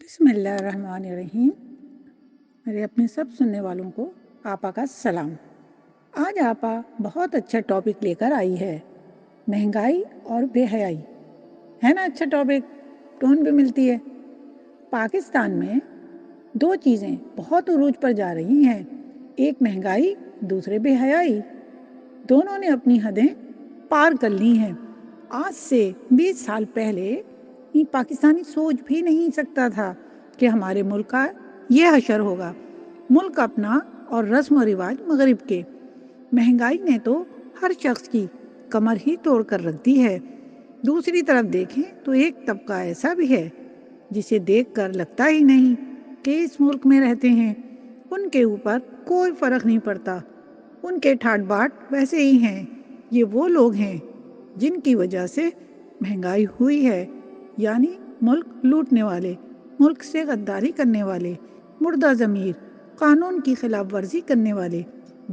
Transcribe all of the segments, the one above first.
بسم اللہ الرحمن الرحیم۔ میرے اپنے سب سننے والوں کو آپا کا سلام۔ آج آپا بہت اچھا ٹاپک لے کر آئی ہے، مہنگائی اور بے حیائی۔ ہے نا اچھا ٹاپک، ٹون بھی ملتی ہے۔ پاکستان میں دو چیزیں بہت عروج پر جا رہی ہیں، ایک مہنگائی، دوسرے بے حیائی۔ دونوں نے اپنی حدیں پار کر لی ہیں۔ آج سے 20 سال پہلے پاکستانی سوچ بھی نہیں سکتا تھا کہ ہمارے ملک کا یہ حشر ہوگا۔ ملک اپنا اور رسم و رواج مغرب کے۔ مہنگائی نے تو ہر شخص کی کمر ہی توڑ کر رکھ دی ہے۔ دوسری طرف دیکھیں تو ایک طبقہ ایسا بھی ہے جسے دیکھ کر لگتا ہی نہیں کہ اس ملک میں رہتے ہیں۔ ان کے اوپر کوئی فرق نہیں پڑتا، ان کے ٹھاٹ باٹ ویسے ہی ہیں۔ یہ وہ لوگ ہیں جن کی وجہ سے مہنگائی ہوئی ہے، یعنی ملک لوٹنے والے، ملک سے غداری کرنے والے، مردہ ضمیر، قانون کی خلاف ورزی کرنے والے،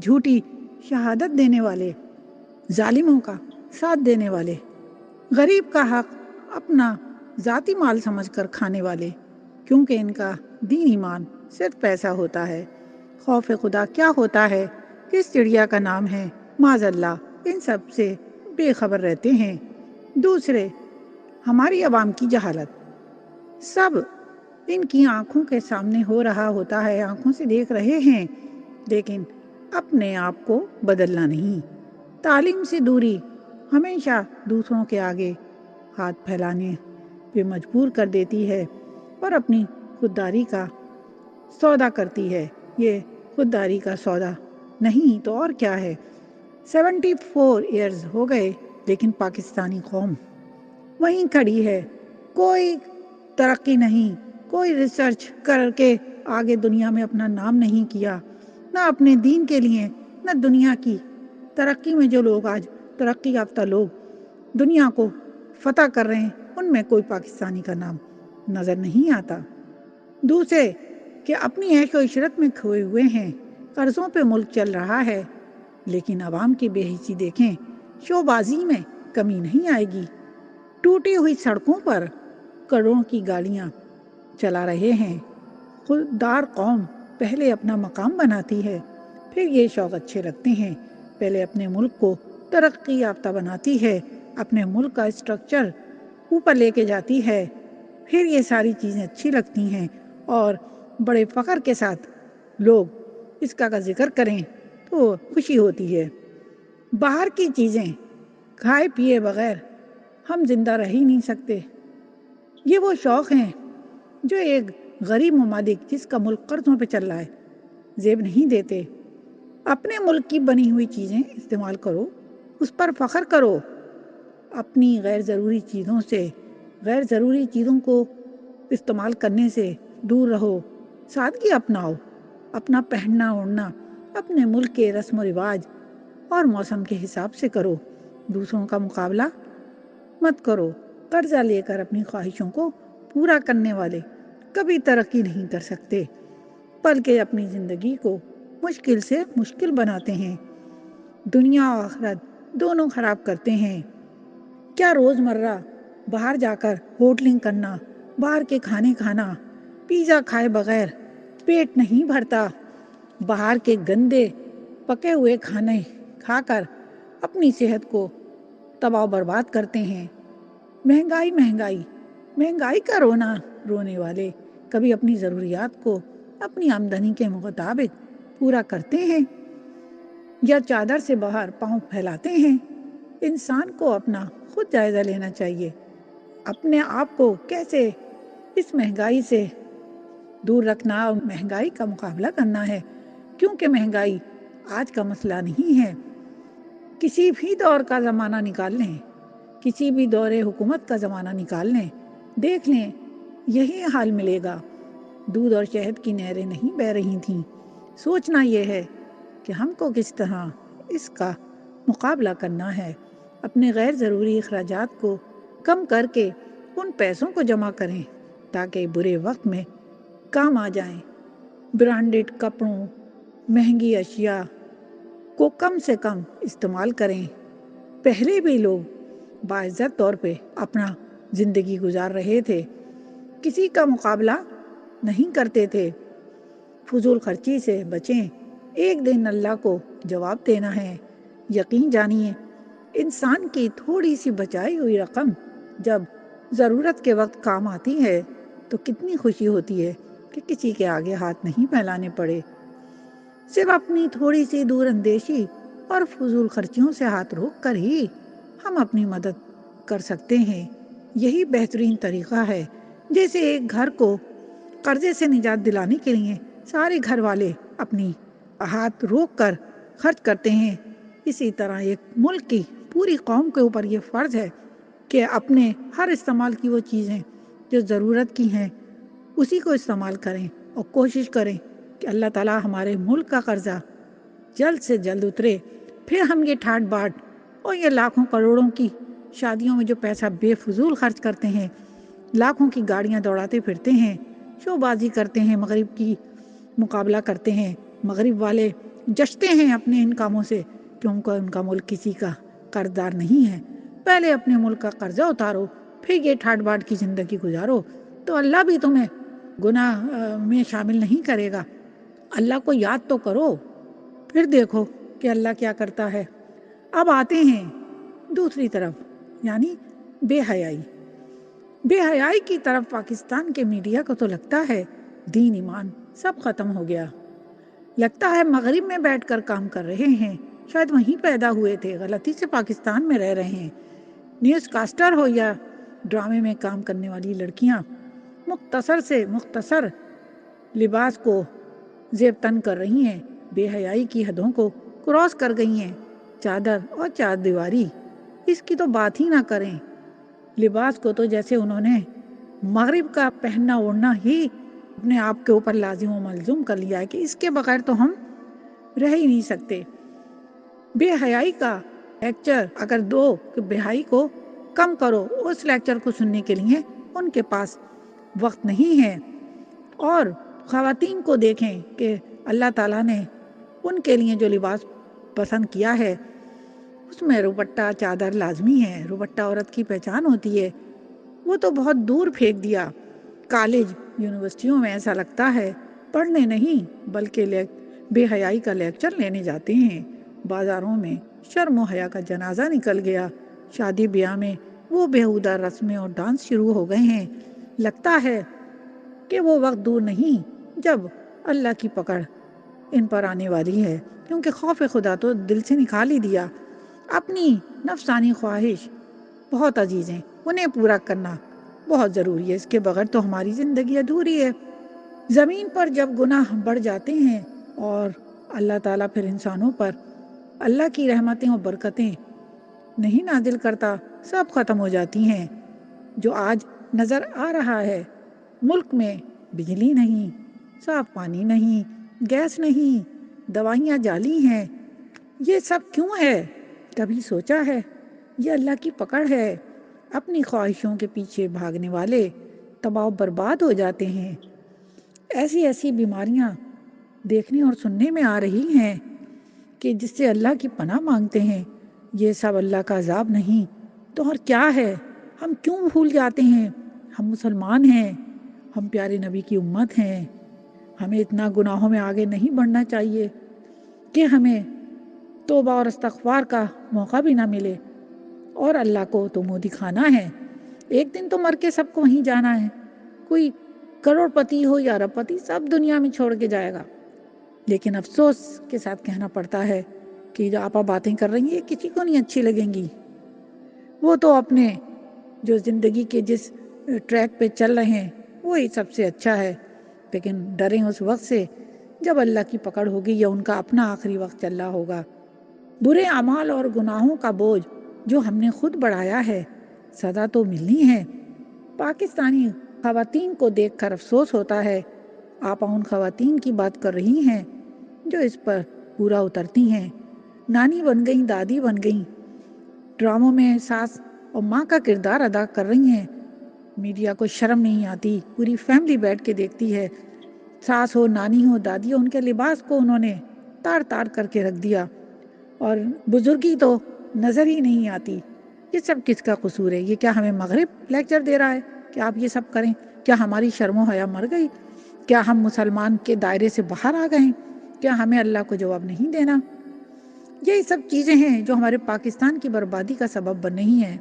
جھوٹی شہادت دینے والے، ظالموں کا ساتھ دینے والے، غریب کا حق اپنا ذاتی مال سمجھ کر کھانے والے، کیونکہ ان کا دین ایمان صرف پیسہ ہوتا ہے۔ خوف خدا کیا ہوتا ہے، کس چڑیا کا نام ہے، معاذ اللہ ان سب سے بے خبر رہتے ہیں۔ دوسرے، ہماری عوام کی جہالت، سب ان کی آنکھوں کے سامنے ہو رہا ہوتا ہے، آنکھوں سے دیکھ رہے ہیں، لیکن اپنے آپ کو بدلنا نہیں۔ تعلیم سے دوری ہمیشہ دوسروں کے آگے ہاتھ پھیلانے پہ مجبور کر دیتی ہے اور اپنی خودداری کا سودا کرتی ہے۔ یہ خودداری کا سودا نہیں تو اور کیا ہے۔ 74 ایئرز ہو گئے لیکن پاکستانی قوم وہیں کھڑی ہے، کوئی ترقی نہیں، کوئی ریسرچ کر کے آگے دنیا میں اپنا نام نہیں کیا، نہ اپنے دین کے لیے، نہ دنیا کی ترقی میں۔ جو لوگ آج ترقی یافتہ لوگ دنیا کو فتح کر رہے ہیں، ان میں کوئی پاکستانی کا نام نظر نہیں آتا۔ دوسرے کہ اپنی عیش و عشرت میں کھوئے ہوئے ہیں، قرضوں پہ ملک چل رہا ہے، لیکن عوام کی بے حسی دیکھیں، شو بازی میں کمی نہیں آئے گی۔ ٹوٹی ہوئی سڑکوں پر کروڑوں کی گاڑیاں چلا رہے ہیں۔ خوددار قوم پہلے اپنا مقام بناتی ہے، پھر یہ شوق اچھے لگتے ہیں، پہلے اپنے ملک کو ترقی یافتہ بناتی ہے، اپنے ملک کا اسٹرکچر اوپر لے کے جاتی ہے، پھر یہ ساری چیزیں اچھی لگتی ہیں اور بڑے فخر کے ساتھ لوگ اس کا ذکر کریں تو خوشی ہوتی ہے۔ باہر کی چیزیں کھائے پیے بغیر ہم زندہ رہ ہی نہیں سکتے۔ یہ وہ شوق ہیں جو ایک غریب ممالک جس کا ملک قرضوں پہ چل رہا ہے زیب نہیں دیتے۔ اپنے ملک کی بنی ہوئی چیزیں استعمال کرو، اس پر فخر کرو، اپنی غیر ضروری چیزوں سے، غیر ضروری چیزوں کو استعمال کرنے سے دور رہو، سادگی اپناؤ، اپنا پہننا اوڑھنا اپنے ملک کے رسم و رواج اور موسم کے حساب سے کرو، دوسروں کا مقابلہ مت کرو۔ قرضہ لے کر اپنی خواہشوں کو پورا کرنے والے کبھی ترقی نہیں کر سکتے، بلکہ اپنی زندگی کو مشکل سے مشکل بناتے ہیں، دنیا و آخرت دونوں خراب کرتے ہیں۔ کیا روزمرہ باہر جا کر ہوٹلنگ کرنا، باہر کے کھانے کھانا، پیزا کھائے بغیر پیٹ نہیں بھرتا، باہر کے گندے پکے ہوئے کھانے کھا کر اپنی صحت کو تباہ و برباد کرتے ہیں۔ مہنگائی مہنگائی مہنگائی کا رونا رونے والے کبھی اپنی ضروریات کو اپنی آمدنی کے مطابق پورا کرتے ہیں یا چادر سے باہر پاؤں پھیلاتے ہیں۔ انسان کو اپنا خود جائزہ لینا چاہیے، اپنے آپ کو کیسے اس مہنگائی سے دور رکھنا اور مہنگائی کا مقابلہ کرنا ہے، کیونکہ مہنگائی آج کا مسئلہ نہیں ہے۔ کسی بھی دور کا زمانہ نکال لیں، کسی بھی دور حکومت کا زمانہ نکال لیں، دیکھ لیں یہی حال ملے گا۔ دودھ اور شہد کی نہریں نہیں بہہ رہی تھیں۔ سوچنا یہ ہے کہ ہم کو کس طرح اس کا مقابلہ کرنا ہے۔ اپنے غیر ضروری اخراجات کو کم کر کے ان پیسوں کو جمع کریں تاکہ برے وقت میں کام آ جائیں۔ برانڈڈ کپڑوں، مہنگی اشیاء کو کم سے کم استعمال کریں۔ پہلے بھی لوگ باعزت طور پہ اپنا زندگی گزار رہے تھے، کسی کا مقابلہ نہیں کرتے تھے۔ فضول خرچی سے بچیں، ایک دن اللہ کو جواب دینا ہے۔ یقین جانیے، انسان کی تھوڑی سی بچائی ہوئی رقم جب ضرورت کے وقت کام آتی ہے تو کتنی خوشی ہوتی ہے کہ کسی کے آگے ہاتھ نہیں پھیلانے پڑے۔ صرف اپنی تھوڑی سی دور اندیشی اور فضول خرچیوں سے ہاتھ روک کر ہی ہم اپنی مدد کر سکتے ہیں۔ یہی بہترین طریقہ ہے۔ جیسے ایک گھر کو قرضے سے نجات دلانے کے لیے سارے گھر والے اپنی ہاتھ روک کر خرچ کرتے ہیں، اسی طرح ایک ملک کی پوری قوم کے اوپر یہ فرض ہے کہ اپنے ہر استعمال کی وہ چیزیں جو ضرورت کی ہیں اسی کو استعمال کریں اور کوشش کریں کہ اللہ تعالیٰ ہمارے ملک کا قرضہ جلد سے جلد اترے۔ پھر ہم یہ ٹھاٹ باٹ اور یہ لاکھوں کروڑوں کی شادیوں میں جو پیسہ بے فضول خرچ کرتے ہیں، لاکھوں کی گاڑیاں دوڑاتے پھرتے ہیں، شو بازی کرتے ہیں، مغرب کی مقابلہ کرتے ہیں، مغرب والے جشتے ہیں اپنے ان کاموں سے کیونکہ ان کا ملک کسی کا قرض دار نہیں ہے۔ پہلے اپنے ملک کا قرضہ اتارو، پھر یہ ٹھاٹ باٹ کی زندگی گزارو تو اللہ بھی تمہیں گناہ میں شامل نہیں کرے گا۔ اللہ کو یاد تو کرو، پھر دیکھو کہ اللہ کیا کرتا ہے۔ اب آتے ہیں دوسری طرف، یعنی بے حیائی۔ بے حیائی کی طرف پاکستان کے میڈیا کو تو لگتا ہے دین ایمان سب ختم ہو گیا، لگتا ہے مغرب میں بیٹھ کر کام کر رہے ہیں، شاید وہیں پیدا ہوئے تھے، غلطی سے پاکستان میں رہ رہے ہیں۔ نیوز کاسٹر ہو یا ڈرامے میں کام کرنے والی لڑکیاں مختصر سے مختصر لباس کو زیب تن کر رہی ہیں، بے حیائی کی حدوں کو کراس کر گئی ہیں۔ چادر اور چار دیواری اس کی تو بات ہی نہ کریں۔ لباس کو تو جیسے انہوں نے مغرب کا پہننا اوڑھنا ہی اپنے آپ کے اوپر لازم و ملزوم کر لیا ہے کہ اس کے بغیر تو ہم رہ ہی نہیں سکتے۔ بے حیائی کا لیکچر اگر دو کہ بے حیائی کو کم کرو، اس لیکچر کو سننے کے لیے ان کے پاس وقت نہیں ہے۔ اور خواتین کو دیکھیں کہ اللہ تعالیٰ نے ان کے لیے جو لباس پسند کیا ہے اس میں روپٹہ چادر لازمی ہے، روپٹہ عورت کی پہچان ہوتی ہے، وہ تو بہت دور پھینک دیا۔ کالج یونیورسٹیوں میں ایسا لگتا ہے پڑھنے نہیں بلکہ بے حیائی کا لیکچر لینے جاتے ہیں۔ بازاروں میں شرم و حیا کا جنازہ نکل گیا، شادی بیاہ میں وہ بیہودہ رسمیں اور ڈانس شروع ہو گئے ہیں۔ لگتا ہے کہ وہ وقت دور نہیں جب اللہ کی پکڑ ان پر آنے والی ہے، کیونکہ خوف خدا تو دل سے نکال ہی دیا۔ اپنی نفسانی خواہش بہت عزیز ہیں، انہیں پورا کرنا بہت ضروری ہے، اس کے بغیر تو ہماری زندگی ادھوری ہے۔ زمین پر جب گناہ بڑھ جاتے ہیں اور اللہ تعالیٰ پھر انسانوں پر اللہ کی رحمتیں اور برکتیں نہیں نازل کرتا، سب ختم ہو جاتی ہیں۔ جو آج نظر آ رہا ہے، ملک میں بجلی نہیں، صاف پانی نہیں، گیس نہیں، دوائیاں جعلی ہیں، یہ سب کیوں ہے؟ کبھی سوچا ہے؟ یہ اللہ کی پکڑ ہے۔ اپنی خواہشوں کے پیچھے بھاگنے والے تباہ و برباد ہو جاتے ہیں۔ ایسی ایسی بیماریاں دیکھنے اور سننے میں آ رہی ہیں کہ جس سے اللہ کی پناہ مانگتے ہیں۔ یہ سب اللہ کا عذاب نہیں تو اور کیا ہے؟ ہم کیوں بھول جاتے ہیں ہم مسلمان ہیں، ہم پیارے نبی کی امت ہیں، ہمیں اتنا گناہوں میں آگے نہیں بڑھنا چاہیے کہ ہمیں توبہ اور استغفار کا موقع بھی نہ ملے، اور اللہ کو تو منہ دکھانا ہے۔ ایک دن تو مر کے سب کو وہیں جانا ہے، کوئی کروڑ پتی ہو یا ارب پتی سب دنیا میں چھوڑ کے جائے گا۔ لیکن افسوس کے ساتھ کہنا پڑتا ہے کہ جو آپا باتیں کر رہی ہیں یہ کسی کو نہیں اچھی لگیں گی۔ وہ تو اپنے جو زندگی کے جس ٹریک پہ چل رہے ہیں وہی سب سے اچھا ہے، لیکن ڈریں اس وقت سے جب اللہ کی پکڑ ہوگی یا ان کا اپنا آخری وقت چل رہا ہوگا۔ برے اعمال اور گناہوں کا بوجھ جو ہم نے خود بڑھایا ہے، سزا تو ملنی ہے۔ پاکستانی خواتین کو دیکھ کر افسوس ہوتا ہے۔ آپا ان خواتین کی بات کر رہی ہیں جو اس پر پورا اترتی ہیں، نانی بن گئیں، دادی بن گئیں، ڈراموں میں ساس اور ماں کا کردار ادا کر رہی ہیں۔ میڈیا کو شرم نہیں آتی، پوری فیملی بیٹھ کے دیکھتی ہے، ساس ہو، نانی ہو، دادی ہو، ان کے لباس کو انہوں نے تار تار کر کے رکھ دیا، اور بزرگی تو نظر ہی نہیں آتی۔ یہ سب کس کا قصور ہے؟ یہ کیا ہمیں مغرب لیکچر دے رہا ہے کہ آپ یہ سب کریں؟ کیا ہماری شرم و حیا مر گئی؟ کیا ہم مسلمان کے دائرے سے باہر آ گئے ہیں؟ کیا ہمیں اللہ کو جواب نہیں دینا؟ یہی سب چیزیں ہیں جو ہمارے پاکستان کی بربادی کا سبب بن رہی ہیں،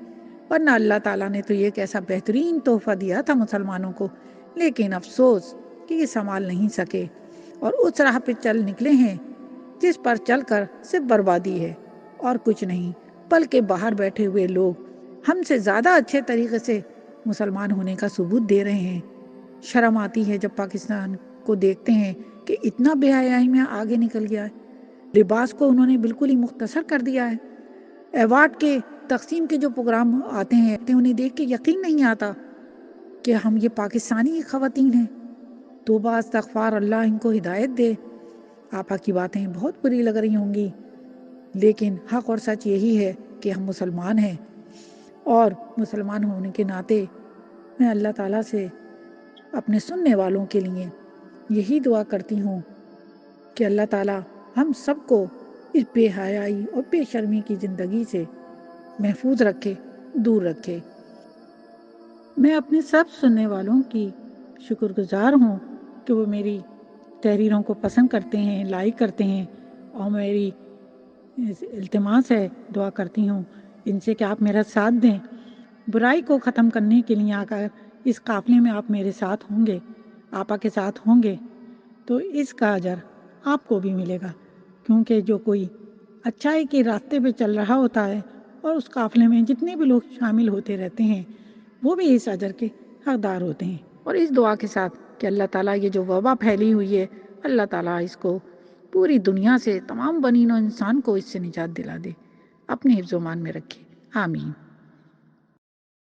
ورنہ اللہ تعالیٰ نے تو یہ ایک ایسا بہترین تحفہ دیا تھا مسلمانوں کو، لیکن افسوس کہ یہ سنبھال نہیں سکے اور اس راہ پہ چل نکلے ہیں جس پر چل کر صرف بربادی ہے اور کچھ نہیں، بلکہ باہر بیٹھے ہوئے لوگ ہم سے زیادہ اچھے طریقے سے مسلمان ہونے کا ثبوت دے رہے ہیں۔ شرم آتی ہے جب پاکستان کو دیکھتے ہیں کہ اتنا بے حیائی میں آگے نکل گیا ہے۔ لباس کو انہوں نے بالکل ہی مختصر کر دیا ہے۔ ایوارڈ کے تقسیم کے جو پروگرام آتے ہیں انہیں دیکھ کے یقین نہیں آتا کہ ہم یہ پاکستانی خواتین ہیں۔ توبہ استغفار، اللہ ان کو ہدایت دے۔ آپا کی باتیں بہت بری لگ رہی ہوں گی، لیکن حق اور سچ یہی ہے کہ ہم مسلمان ہیں، اور مسلمان ہونے کے ناطے میں اللہ تعالیٰ سے اپنے سننے والوں کے لیے یہی دعا کرتی ہوں کہ اللہ تعالیٰ ہم سب کو اس بے حیائی اور بے شرمی کی زندگی سے محفوظ رکھے، دور رکھے۔ میں اپنے سب سننے والوں کی شکر گزار ہوں کہ وہ میری تحریروں کو پسند کرتے ہیں، لائک کرتے ہیں، اور میری التماس ہے، دعا کرتی ہوں ان سے کہ آپ میرا ساتھ دیں، برائی کو ختم کرنے کے لیے اگر اس قافلے میں آپ میرے ساتھ ہوں گے، آپا کے ساتھ ہوں گے، تو اس کا اجر آپ کو بھی ملے گا، کیونکہ جو کوئی اچھائی کے راستے پہ چل رہا ہوتا ہے اور اس قافلے میں جتنے بھی لوگ شامل ہوتے رہتے ہیں وہ بھی اس اجر کے حقدار ہوتے ہیں۔ اور اس دعا کے ساتھ کہ اللہ تعالیٰ یہ جو وبا پھیلی ہوئی ہے، اللہ تعالیٰ اس کو پوری دنیا سے، تمام بنی نوع انسان کو اس سے نجات دلا دے، اپنے حفظ و امان میں رکھے، آمین۔